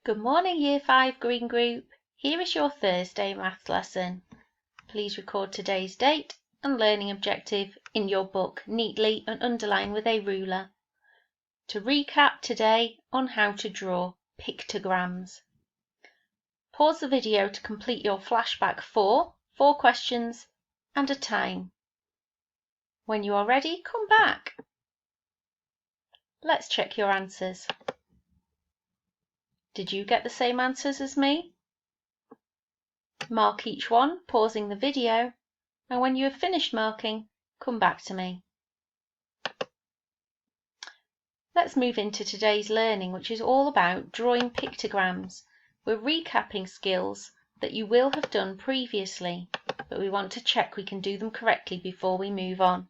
Good morning, Year 5 Green Group. Here is your Thursday maths lesson. Please record today's date and learning objective in your book neatly and underline with a ruler. To recap today on how to draw pictograms. Pause the video to complete your flashback 4 questions and a time. When you are ready, come back. Let's check your answers. Did you get the same answers as me? Mark each one, pausing the video, and when you have finished marking, come back to me. Let's move into today's learning, which is all about drawing pictograms. We're recapping skills that you will have done previously, but we want to check we can do them correctly before we move on.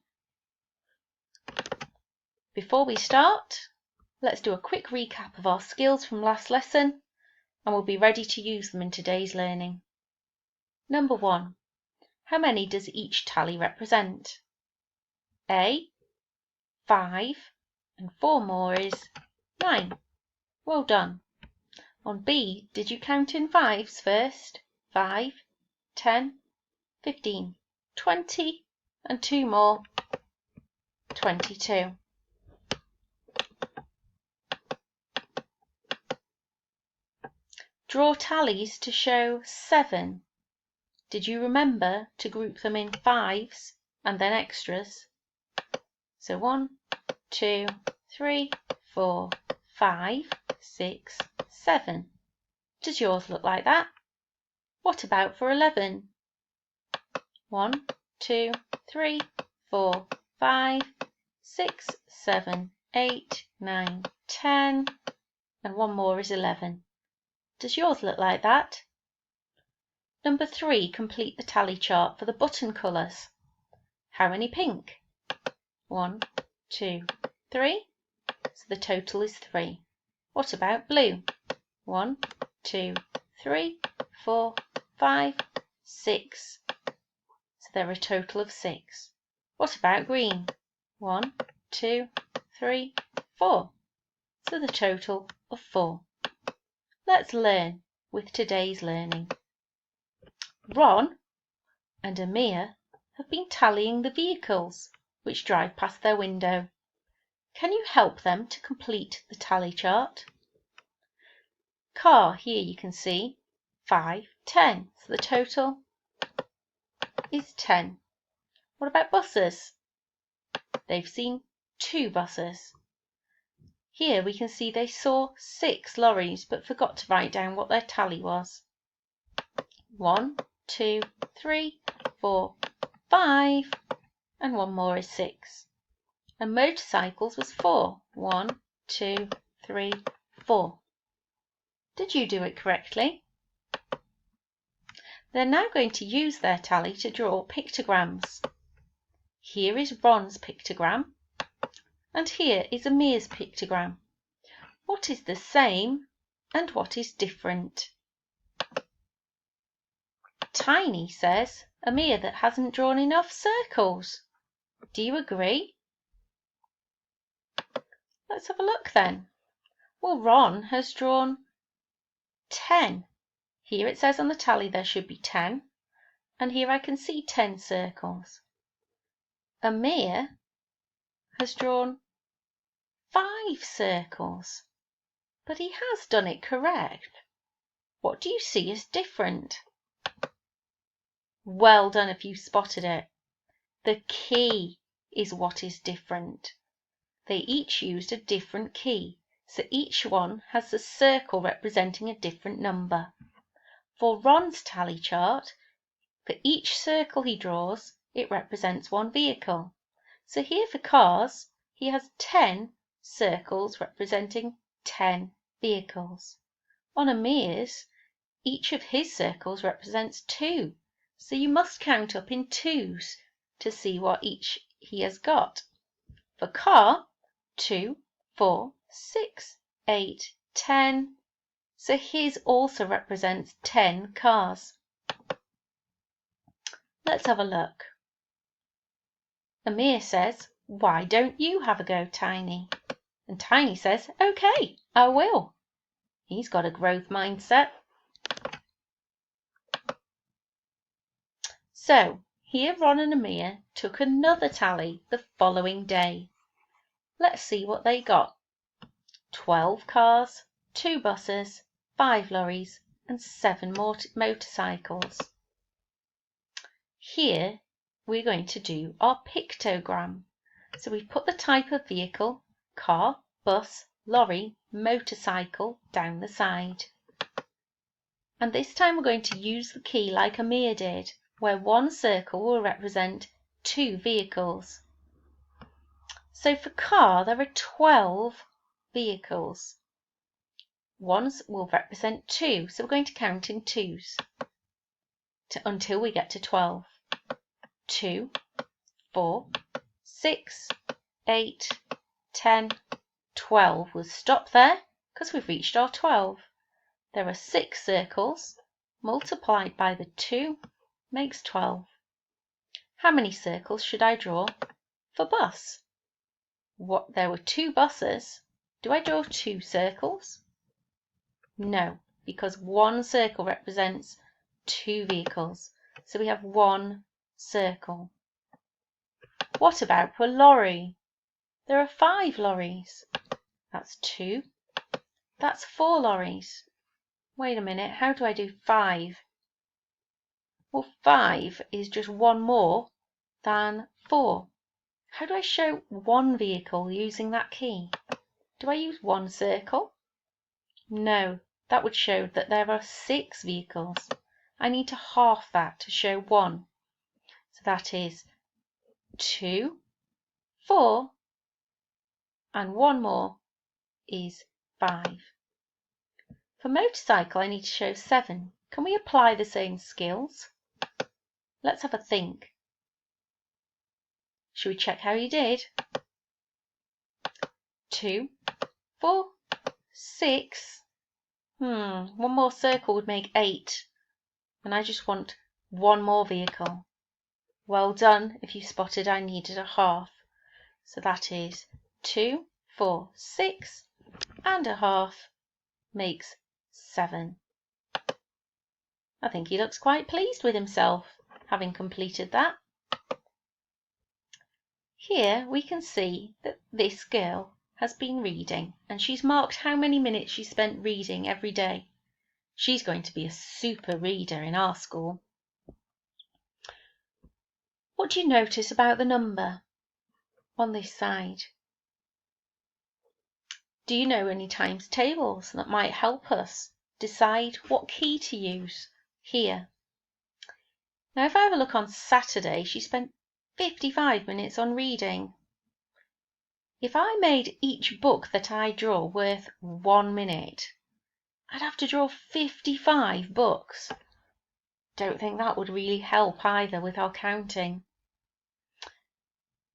Before we start, let's do a quick recap of our skills from last lesson, and we'll be ready to use them in today's learning. Number 1. How many does each tally represent? A, 5, and 4 more is 9. Well done. On B, did you count in fives first? 5, 10, 15, 20, and 2 more, 22. Draw tallies to show 7. Did you remember to group them in fives and then extras? So 1, 2, 3, 4, 5, 6, 7. Does yours look like that? What about for 11? 1, 2, 3, 4, 5, 6, 7, 8, 9, 10, and 1 more is 11. Does yours look like that? Number 3, complete the tally chart for the button colours. How many pink? 1, 2, 3. So the total is 3. What about blue? 1, 2, 3, 4, 5, 6. So there are a total of 6. What about green? 1, 2, 3, 4. So the total of 4. Let's learn with today's learning. Ron and Amir have been tallying the vehicles which drive past their window. Can you help them to complete the tally chart? Car, here you can see 5, 10, so the total is 10. What about buses? They've seen 2 buses. Here we can see they saw 6 lorries but forgot to write down what their tally was. 1, 2, 3, 4, 5, and 1 more is 6. And motorcycles was 4. 1, 2, 3, 4. Did you do it correctly? They're now going to use their tally to draw pictograms. Here is Ron's pictogram, and here is Amir's pictogram. What is the same and what is different? Tiny says Amir that hasn't drawn enough circles. Do you agree? Let's have a look then. Well, Ron has drawn 10. Here it says on the tally there should be 10, and here I can see 10 circles. Amir has drawn 5 circles, but he has done it correct. What do you see as different? Well done if you spotted it. The key is what is different. They each used a different key, so each one has a circle representing a different number. For Ron's tally chart, for each circle he draws, it represents 1 vehicle. So here for cars, he has 10 circles representing 10 vehicles. On Amir's, each of his circles represents 2. So you must count up in 2s to see what each he has got. For car, 2, 4, 6, 8, 10. So his also represents 10 cars. Let's have a look. Amir says, "Why don't you have a go, Tiny?" And Tiny says, "Okay, I will." He's got a growth mindset. So here Ron and Amir took another tally the following day. Let's see what they got. 12 cars, 2 buses, 5 lorries and 7 motorcycles. Here we're going to do our pictogram. So we've put the type of vehicle, car, bus, lorry, motorcycle down the side. And this time we're going to use the key like Amir did, where one circle will represent 2 vehicles. So for car there are 12 vehicles. Ones will represent 2, so we're going to count in twos until we get to 12. 2, 4, 6, 8, 10, 12. We'll stop there because we've reached our 12. There are 6 circles multiplied by the 2 makes 12. How many circles should I draw for bus? There were 2 buses. Do I draw 2 circles? No, because one circle represents 2 vehicles. So we have 1 circle. What about for lorry? There are 5 lorries. That's 2. That's 4 lorries. Wait a minute, how do I do 5? Well, 5 is just one more than 4. How do I show 1 vehicle using that key? Do I use 1 circle? No, that would show that there are 6 vehicles. I need to half that to show 1. So that is 2, 4, and 1 more is 5. For motorcycle, I need to show 7. Can we apply the same skills? Let's have a think. Should we check how you did? 2, 4, 6. One more circle would make 8. And I just want 1 more vehicle. Well done if you spotted I needed a half. So that is 2, 4, 6 and a half makes 7. I think he looks quite pleased with himself having completed that. Here we can see that this girl has been reading and she's marked how many minutes she spent reading every day. She's going to be a super reader in our school. What do you notice about the number on this side? Do you know any times tables that might help us decide what key to use here? Now if I have a look on Saturday, she spent 55 minutes on reading. If I made each book that I draw worth 1 minute, I'd have to draw 55 books. Don't think that would really help either with our counting.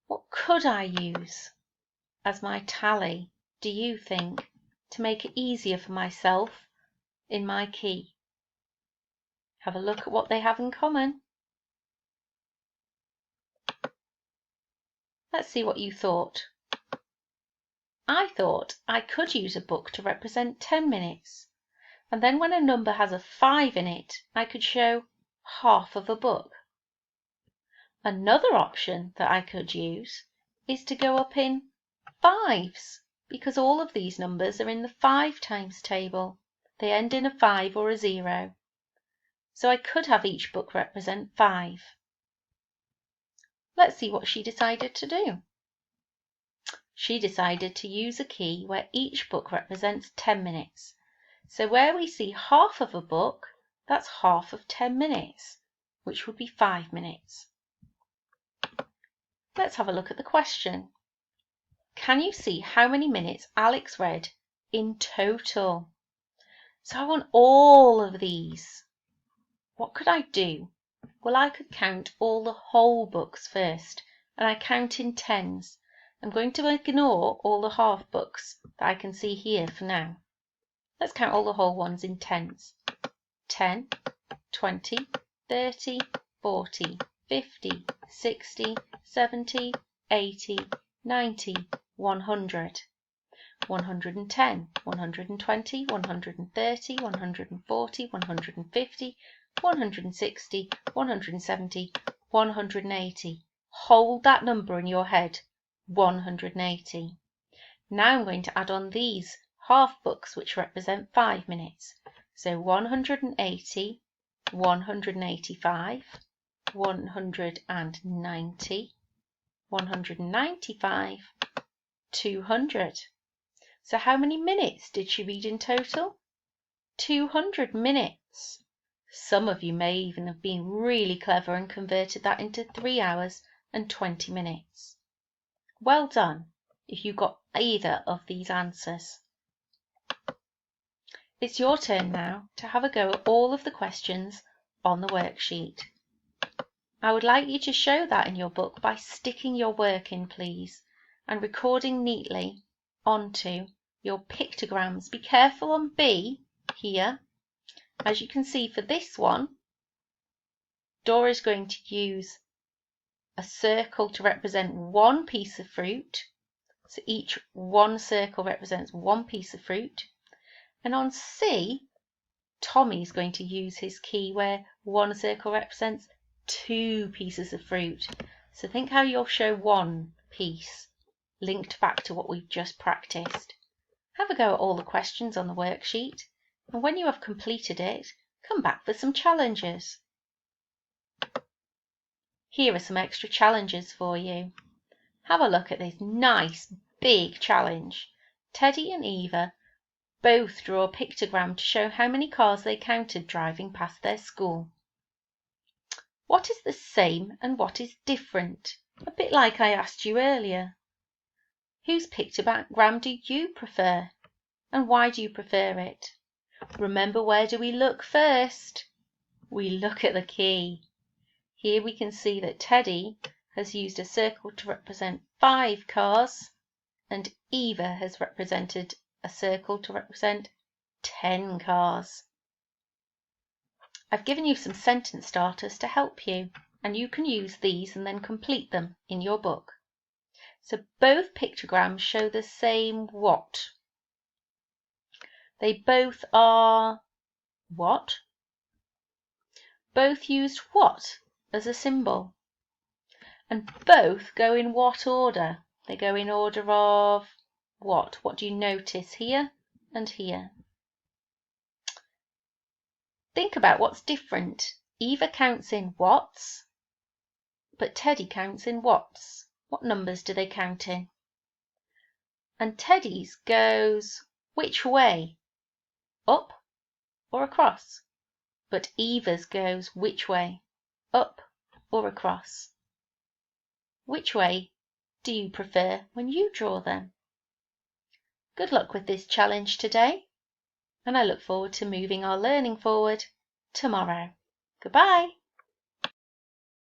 What could I use as my tally, do you think, to make it easier for myself in my key? Have a look at what they have in common. Let's see what you thought. I thought I could use a book to represent 10 minutes, and then when a number has a 5 in it, I could show half of a book. Another option that I could use is to go up in 5s, because all of these numbers are in the 5 times table. They end in a 5 or a 0. So I could have each book represent 5. Let's see what she decided to do. She decided to use a key where each book represents 10 minutes. So where we see half of a book, that's half of 10 minutes, which would be 5 minutes. Let's have a look at the question. Can you see how many minutes Alex read in total? So I want all of these. What could I do? Well, I could count all the whole books first, and I count in tens. I'm going to ignore all the half books that I can see here for now. Let's count all the whole ones in tens. 10, 20, 30, 40, 50, 60, 70, 80, 90, 100. 110, 120, 130, 140, 150, 160, 170, 180. Hold that number in your head, 180. Now I'm going to add on these half books which represent 5 minutes. So 180, 185, 190, 195, 200. So how many minutes did she read in total? 200 minutes. Some of you may even have been really clever and converted that into 3 hours and 20 minutes. Well done if you got either of these answers. It's your turn now to have a go at all of the questions on the worksheet. I would like you to show that in your book by sticking your work in, please, and recording neatly onto your pictograms. Be careful on B here. As you can see for this one, Dora is going to use a circle to represent one piece of fruit. So each one circle represents one piece of fruit. And on C, Tommy is going to use his key where one circle represents 2 pieces of fruit. So think how you'll show one piece linked back to what we've just practiced. Have a go at all the questions on the worksheet, and when you have completed it, come back for some challenges. Here are some extra challenges for you. Have a look at this nice big challenge. Teddy and Eva both draw a pictogram to show how many cars they counted driving past their school. What is the same and what is different? A bit like I asked you earlier. Whose pictogram do you prefer? And why do you prefer it? Remember, where do we look first? We look at the key. Here we can see that Teddy has used a circle to represent 5 cars, and Eva has represented a circle to represent 10 cars. I've given you some sentence starters to help you, and you can use these and then complete them in your book. So both pictograms show the same what? They both are what? Both used what as a symbol? And both go in what order? They go in order of what? What do you notice here and here? Think about what's different. Eva counts in whats, but Teddy counts in whats. What numbers do they count in? And Teddy's goes which way? Up or across? But Eva's goes which way? Up or across? Which way do you prefer when you draw them? Good luck with this challenge today, and I look forward to moving our learning forward tomorrow. Goodbye.